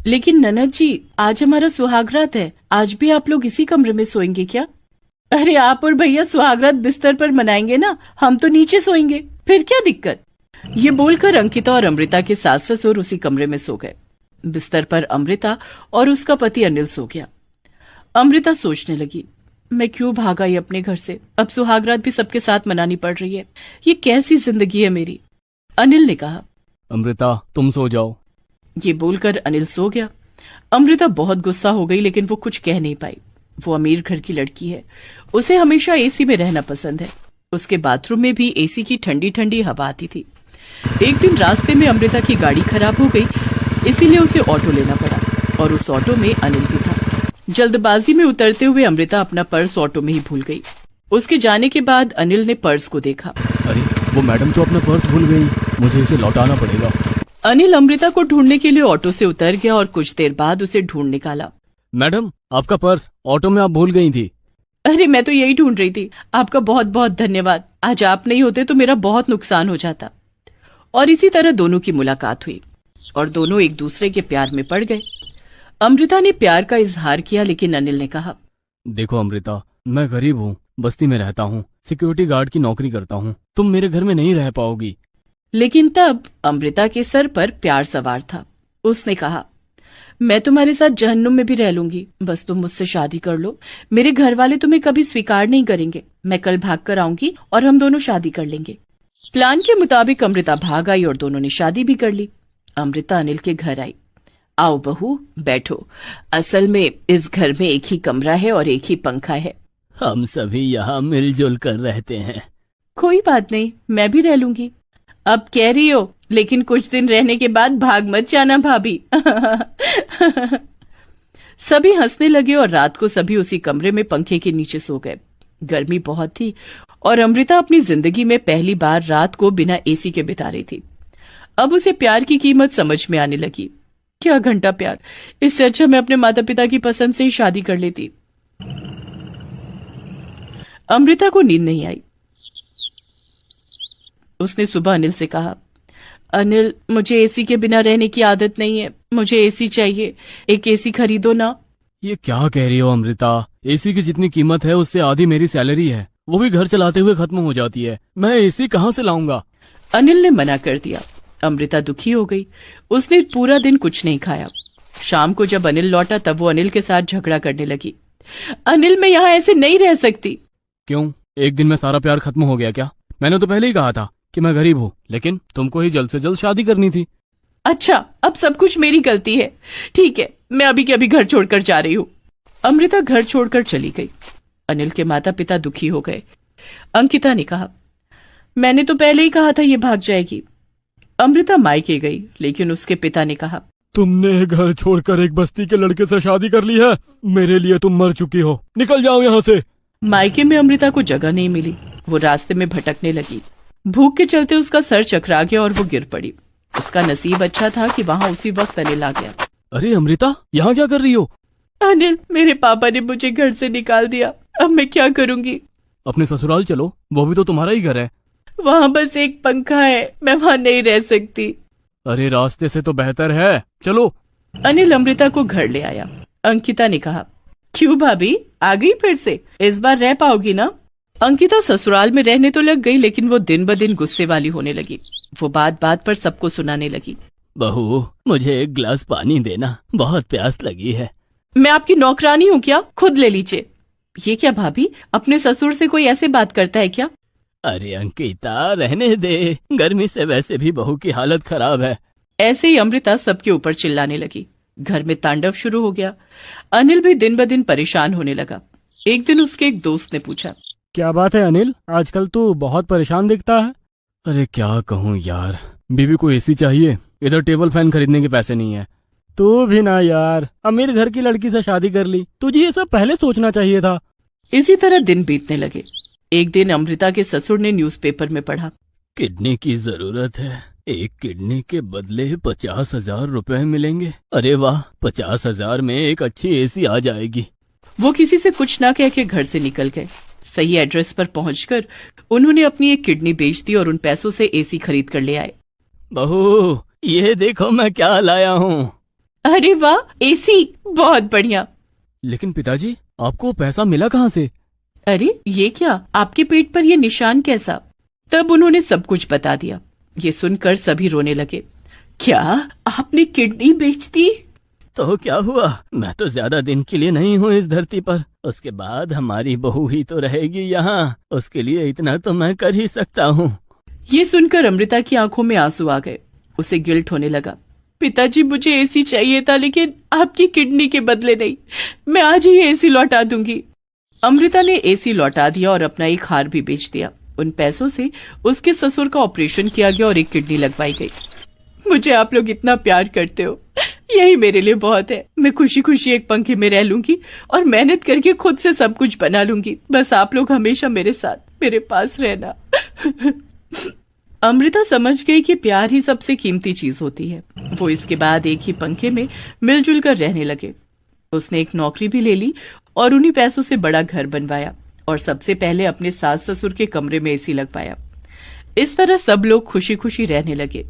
लेकिन ननद जी, आज हमारा सुहागरात है, आज भी आप लोग इसी कमरे में सोएंगे क्या? अरे आप और भैया सुहागरात बिस्तर पर मनाएंगे ना, हम तो नीचे सोएंगे, फिर क्या दिक्कत? ये बोलकर अंकिता और अमृता के सास ससुर उसी कमरे में सो गए। बिस्तर पर अमृता और उसका पति अनिल सो गया। अमृता सोचने लगी, मैं क्यों भाग आई अपने घर से? अब सुहागरात भी सबके साथ मनानी पड़ रही है। ये कैसी जिंदगी है मेरी? अनिल ने कहा। अमृता तुम सो जाओ। ये बोलकर अनिल सो गया। अमृता बहुत गुस्सा हो गई, लेकिन वो कुछ कह नहीं पाई। वो अमीर घर की लड़की है, उसे हमेशा एसी में रहना पसंद है। उसके बाथरूम में भी एसी की ठंडी ठंडी हवा आती थी। एक दिन रास्ते में अमृता की गाड़ी खराब हो गई, इसीलिए उसे ऑटो लेना पड़ा और उस ऑटो में अनिल भी था। जल्दबाजी में उतरते हुए अमृता अपना पर्स ऑटो में ही भूल गई। उसके जाने के बाद अनिल ने पर्स को देखा। अरे वो मैडम तो अपना पर्स भूल गई, मुझे इसे लौटाना पड़ेगा। अनिल अमृता को ढूंढने के लिए ऑटो से उतर गया और कुछ देर बाद उसे ढूंढ निकाला। मैडम आपका पर्स ऑटो में आप भूल गई थी। अरे मैं तो यही ढूंढ रही थी। आपका बहुत बहुत धन्यवाद, आज आप नहीं होते तो मेरा बहुत नुकसान हो जाता। और इसी तरह दोनों की मुलाकात हुई और दोनों एक दूसरे के प्यार में पड़ गए। अमृता ने प्यार का इजहार किया, लेकिन अनिल ने कहा, देखो अमृता, मैं गरीब हूँ, बस्ती में रहता हूँ, सिक्योरिटी गार्ड की नौकरी करता हूँ, तुम मेरे घर में नहीं रह पाओगी। लेकिन तब अमृता के सर पर प्यार सवार था। उसने कहा, मैं तुम्हारे साथ जहन्नुम में भी रह लूंगी, बस तुम मुझसे शादी कर लो। मेरे घर वाले तुम्हें कभी स्वीकार नहीं करेंगे। मैं कल भाग कर आऊंगी और हम दोनों शादी कर लेंगे। प्लान के मुताबिक अमृता भाग आई और दोनों ने शादी भी कर ली। अमृता अनिल के घर आई। आओ बहू, बैठो। असल में इस घर में एक ही कमरा है और एक ही पंखा है। हम सभी यहाँ मिलजुल कर रहते हैं। कोई बात नहीं, मैं भी रह लूंगी। अब कह रही हो, लेकिन कुछ दिन रहने के बाद भाग मत जाना भाभी। सभी हंसने लगे और रात को सभी उसी कमरे में पंखे के नीचे सो गए। गर्मी बहुत थी और अमृता अपनी जिंदगी में पहली बार रात को बिना एसी के बिता रही थी। अब उसे प्यार की कीमत समझ में आने लगी। क्या घंटा प्यार, इससे अच्छा मैं अपने माता पिता की पसंद से ही शादी कर लेती। अमृता को नींद नहीं आई। उसने सुबह अनिल से कहा, अनिल मुझे एसी के बिना रहने की आदत नहीं है, मुझे एसी चाहिए, एक एसी खरीदो ना। ये क्या कह रही हो अमृता? एसी की जितनी कीमत है उससे आधी मेरी सैलरी है, वो भी घर चलाते हुए खत्म हो जाती है। मैं एसी कहाँ से लाऊंगा? अनिल ने मना कर दिया। अमृता दुखी हो गई। उसने पूरा दिन कुछ नहीं खाया। शाम को जब अनिल लौटा तब वो अनिल के साथ झगड़ा करने लगी। अनिल मैं यहाँ ऐसे नहीं रह सकती। क्यों, एक दिन में सारा प्यार खत्म हो गया क्या? मैंने तो पहले ही कहा था कि मैं गरीब हूँ, लेकिन तुमको ही जल्द से जल्द शादी करनी थी। अच्छा, अब सब कुछ मेरी गलती है। ठीक है, मैं अभी के अभी घर छोड़कर जा रही हूँ। अमृता घर छोड़कर चली गई। अनिल के माता पिता दुखी हो गए। अंकिता ने कहा, मैंने तो पहले ही कहा था ये भाग जाएगी। अमृता मायके गई, लेकिन उसके पिता ने कहा, तुमने घर छोड़कर एक बस्ती के लड़के से शादी कर ली है, मेरे लिए तुम मर चुकी हो, निकल जाओ यहाँ से। मायके में अमृता को जगह नहीं मिली। वो रास्ते में भटकने लगी। भूख के चलते उसका सर चकरा गया और वो गिर पड़ी। उसका नसीब अच्छा था कि वहाँ उसी वक्त अनिल आ गया। अरे अमृता, यहाँ क्या कर रही हो? अनिल, मेरे पापा ने मुझे घर से निकाल दिया, अब मैं क्या करूँगी? अपने ससुराल चलो, वो भी तो तुम्हारा ही घर है। वहाँ बस एक पंखा है, मैं वहाँ नहीं रह सकती। अरे रास्ते से तो बेहतर है, चलो। अनिल अमृता को घर ले आया। अंकिता ने कहा, क्यों भाभी, आ गई फिर से? इस बार रह पाओगी ना? अंकिता ससुराल में रहने तो लग गई, लेकिन वो दिन ब दिन गुस्से वाली होने लगी। वो बात बात पर सबको सुनाने लगी। बहू, मुझे एक गिलास पानी देना, बहुत प्यास लगी है। मैं आपकी नौकरानी हूँ क्या? खुद ले लीजिए। ये क्या भाभी, अपने ससुर से कोई ऐसे बात करता है क्या? अरे अंकिता, रहने दे, गर्मी से वैसे भी बहू की हालत खराब है। ऐसे ही अमृता सबके ऊपर चिल्लाने लगी। घर में तांडव शुरू हो गया। अनिल भी दिन ब दिन परेशान होने लगा। एक दिन उसके एक दोस्त ने पूछा, क्या बात है अनिल, आजकल तू बहुत परेशान दिखता है। अरे क्या कहूँ यार, बीवी को एसी चाहिए, इधर टेबल फैन खरीदने के पैसे नहीं है। तू भी ना यार, अमीर घर की लड़की से शादी कर ली, तुझे ये सब पहले सोचना चाहिए था। इसी तरह दिन बीतने लगे। एक दिन अमृता के ससुर ने न्यूज़पेपर में पढ़ा, किडनी की जरूरत है, एक किडनी के बदले 50,000 रुपए मिलेंगे। अरे वाह, 50,000 में एक अच्छी एसी आ जाएगी। वो किसी से कुछ ना कह के घर से निकल गए। सही एड्रेस पर पहुंचकर उन्होंने अपनी एक किडनी बेच दी और उन पैसों से एसी खरीद कर ले आए। बहू, ये देखो मैं क्या लाया हूँ। अरे वाह, एसी बहुत बढ़िया। लेकिन पिताजी, आपको पैसा मिला कहाँ से? अरे ये क्या, आपके पेट पर ये निशान कैसा? तब उन्होंने सब कुछ बता दिया। ये सुनकर सभी रोने लगे। क्या आपने किडनी बेच दी? तो क्या हुआ, मैं तो ज्यादा दिन के लिए नहीं हूँ इस धरती पर। उसके बाद हमारी बहू ही तो रहेगी यहाँ, उसके लिए इतना तो मैं कर ही सकता हूँ। ये सुनकर अमृता की आंखों में आंसू आ गए। उसे गिल्ट होने लगा। पिताजी, मुझे एसी चाहिए था, लेकिन आपकी किडनी के बदले नहीं। मैं आज ही एसी लौटा दूंगी। अमृता ने एसी लौटा दिया और अपना एक हार भी बेच दिया। उन पैसों से उसके ससुर का ऑपरेशन किया गया और एक किडनी लगवाई गई। मुझे आप लोग इतना प्यार करते हो, यही मेरे लिए बहुत है। मैं खुशी खुशी एक पंखे में रह लूंगी और मेहनत करके खुद से सब कुछ बना लूंगी। बस आप लोग हमेशा मेरे साथ, मेरे पास रहना। अमृता समझ गई कि प्यार ही सबसे कीमती चीज होती है। वो इसके बाद एक ही पंखे में मिलजुल कर रहने लगे। उसने एक नौकरी भी ले ली और उन्हीं पैसों से बड़ा घर बनवाया और सबसे पहले अपने सास ससुर के कमरे में एसी लगवाया। इस तरह सब लोग खुशी खुशी रहने लगे।